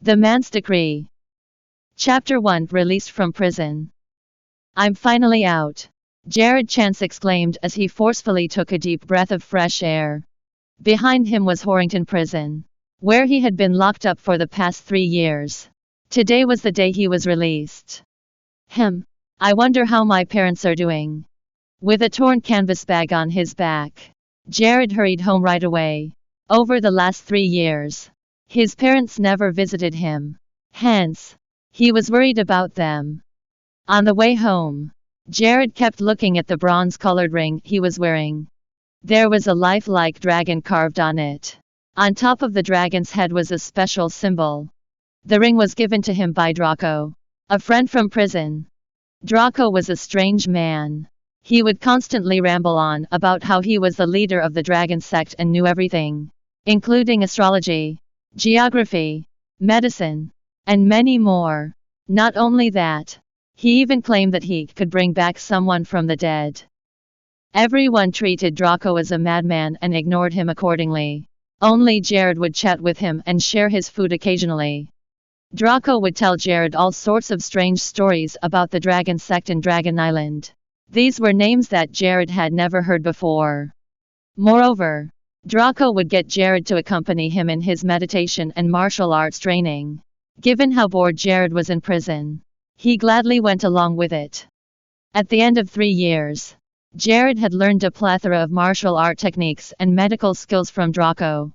The Man's Decree. Chapter 1. Released from Prison. I'm finally out, Jared Chance exclaimed as he forcefully took a deep breath of fresh air. Behind him was Horrington Prison, where he had been locked up for the past 3 years. Today was the day he was released. I wonder how my parents are doing. With a torn canvas bag on his back, Jared hurried home right away. Over the last 3 years, his parents never visited him. Hence, he was worried about them. On the way home, Jared kept looking at the bronze-colored ring he was wearing. There was a lifelike dragon carved on it. On top of the dragon's head was a special symbol. The ring was given to him by Draco, a friend from prison. Draco was a strange man. He would constantly ramble on about how he was the leader of the dragon sect and knew everything, including astrology, geography, medicine, and many more. Not only that, he even claimed that he could bring back someone from the dead. Everyone treated Draco as a madman and ignored him accordingly. Only Jared would chat with him and share his food occasionally. Draco would tell Jared all sorts of strange stories about the dragon sect in Dragon Island. These were names that Jared had never heard before. Moreover, Draco would get Jared to accompany him in his meditation and martial arts training. Given how bored Jared was in prison, he gladly went along with it. At the end of 3 years, Jared had learned a plethora of martial art techniques and medical skills from Draco.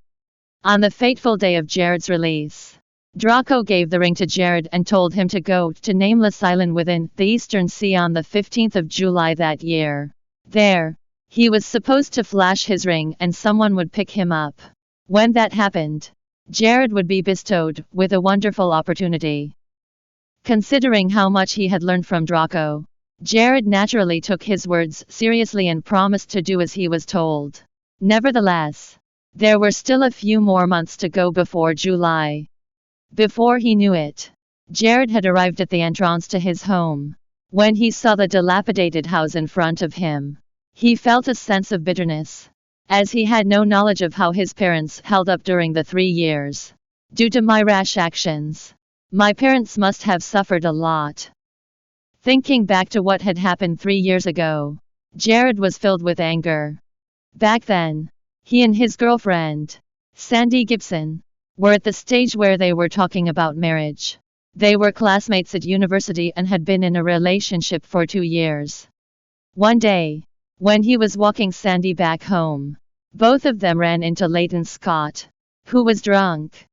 On the fateful day of Jared's release, Draco gave the ring to Jared and told him to go to Nameless Island within the Eastern Sea on the 15th of July that year. There, he was supposed to flash his ring and someone would pick him up. When that happened, Jared would be bestowed with a wonderful opportunity. Considering how much he had learned from Draco, Jared naturally took his words seriously and promised to do as he was told. Nevertheless, there were still a few more months to go before July. Before he knew it, Jared had arrived at the entrance to his home. When he saw the dilapidated house in front of him, he felt a sense of bitterness, as he had no knowledge of how his parents held up during the 3 years. Due to my rash actions, my parents must have suffered a lot. Thinking back to what had happened 3 years ago, Jared was filled with anger. Back then, he and his girlfriend, Sandy Gibson, were at the stage where they were talking about marriage. They were classmates at university and had been in a relationship for 2 years. One day, when he was walking Sandy back home, both of them ran into Leighton Scott, who was drunk.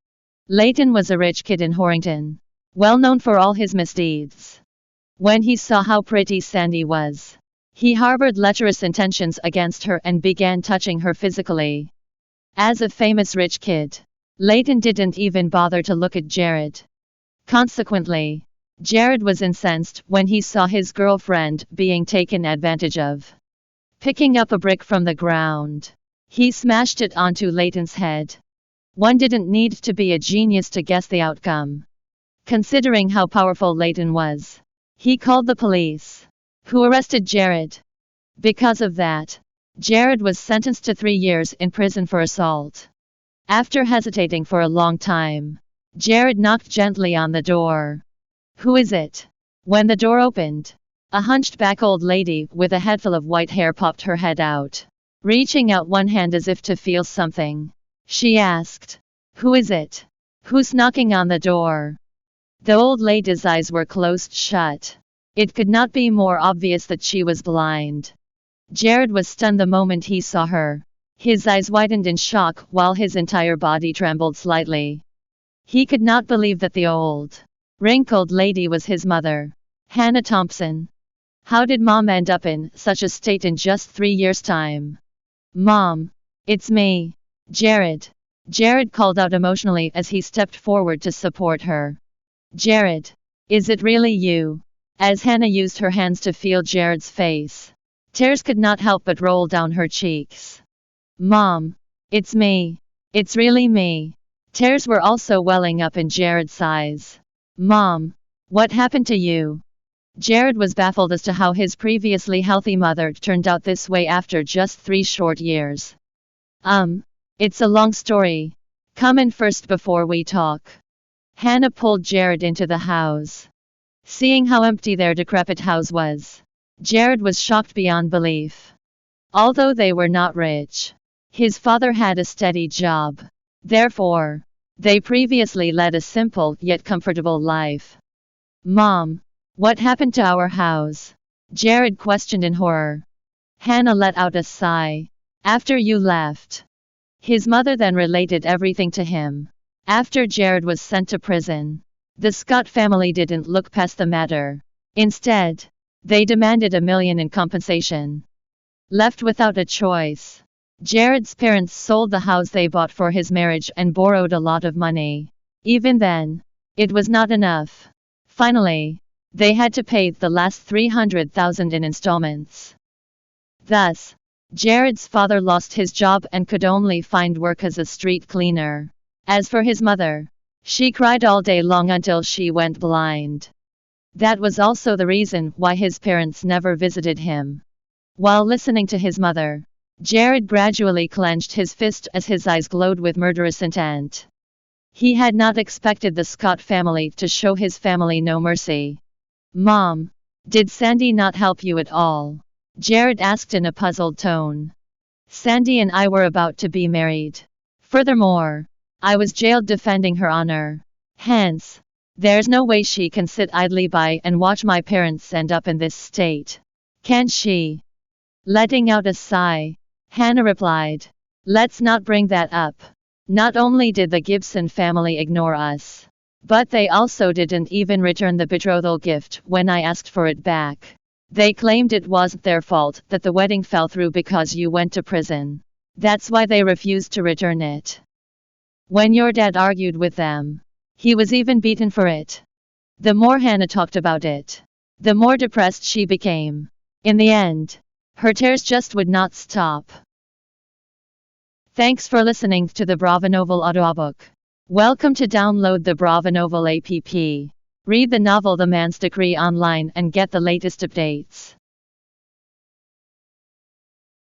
Leighton was a rich kid in Horrington, well known for all his misdeeds. When he saw how pretty Sandy was, he harbored lecherous intentions against her and began touching her physically. As a famous rich kid, Leighton didn't even bother to look at Jared. Consequently, Jared was incensed when he saw his girlfriend being taken advantage of. Picking up a brick from the ground, he smashed it onto Leighton's head. One didn't need to be a genius to guess the outcome. Considering how powerful Leighton was, he called the police, who arrested Jared. Because of that, Jared was sentenced to 3 years in prison for assault. After hesitating for a long time, Jared knocked gently on the door. "Who is it?" When the door opened, a hunched-back old lady with a head full of white hair popped her head out. Reaching out one hand as if to feel something, she asked, "Who is it? Who's knocking on the door?" The old lady's eyes were closed shut. It could not be more obvious that she was blind. Jared was stunned the moment he saw her. His eyes widened in shock while his entire body trembled slightly. He could not believe that the old, wrinkled lady was his mother, Hannah Thompson. How did Mom end up in such a state in just 3 years' time? "Mom, it's me, Jared," Jared called out emotionally as he stepped forward to support her. "Jared, is it really you?" As Hannah used her hands to feel Jared's face, tears could not help but roll down her cheeks. "Mom, it's me. It's really me." Tears were also welling up in Jared's eyes. "Mom, what happened to you?" Jared was baffled as to how his previously healthy mother turned out this way after just 3 short years. It's a long story. Come in first before we talk." Hannah pulled Jared into the house. Seeing how empty their decrepit house was, Jared was shocked beyond belief. Although they were not rich, his father had a steady job. Therefore, they previously led a simple yet comfortable life. "Mom, what happened to our house?" Jared questioned in horror. Hannah let out a sigh. "After you left." His mother then related everything to him. After Jared was sent to prison, the Scott family didn't look past the matter. Instead, they demanded $1 million in compensation. Left without a choice, Jared's parents sold the house they bought for his marriage and borrowed a lot of money. Even then, it was not enough. Finally, they had to pay the last $300,000 in installments. Thus, Jared's father lost his job and could only find work as a street cleaner. As for his mother, she cried all day long until she went blind. That was also the reason why his parents never visited him. While listening to his mother, Jared gradually clenched his fist as his eyes glowed with murderous intent. He had not expected the Scott family to show his family no mercy. "Mom, did Sandy not help you at all?" Jared asked in a puzzled tone. "Sandy and I were about to be married. Furthermore, I was jailed defending her honor. Hence, there's no way she can sit idly by and watch my parents end up in this state. Can she?" Letting out a sigh, Hannah replied, "Let's not bring that up. Not only did the Gibson family ignore us, but they also didn't even return the betrothal gift when I asked for it back. They claimed it wasn't their fault that the wedding fell through because you went to prison. That's why they refused to return it. When your dad argued with them, he was even beaten for it." The more Hannah talked about it, the more depressed she became. In the end, her tears just would not stop. Thanks for listening to the Bravonovel audiobook. Welcome to download the Bravonovel app. Read the novel The Man's Decree online and get the latest updates.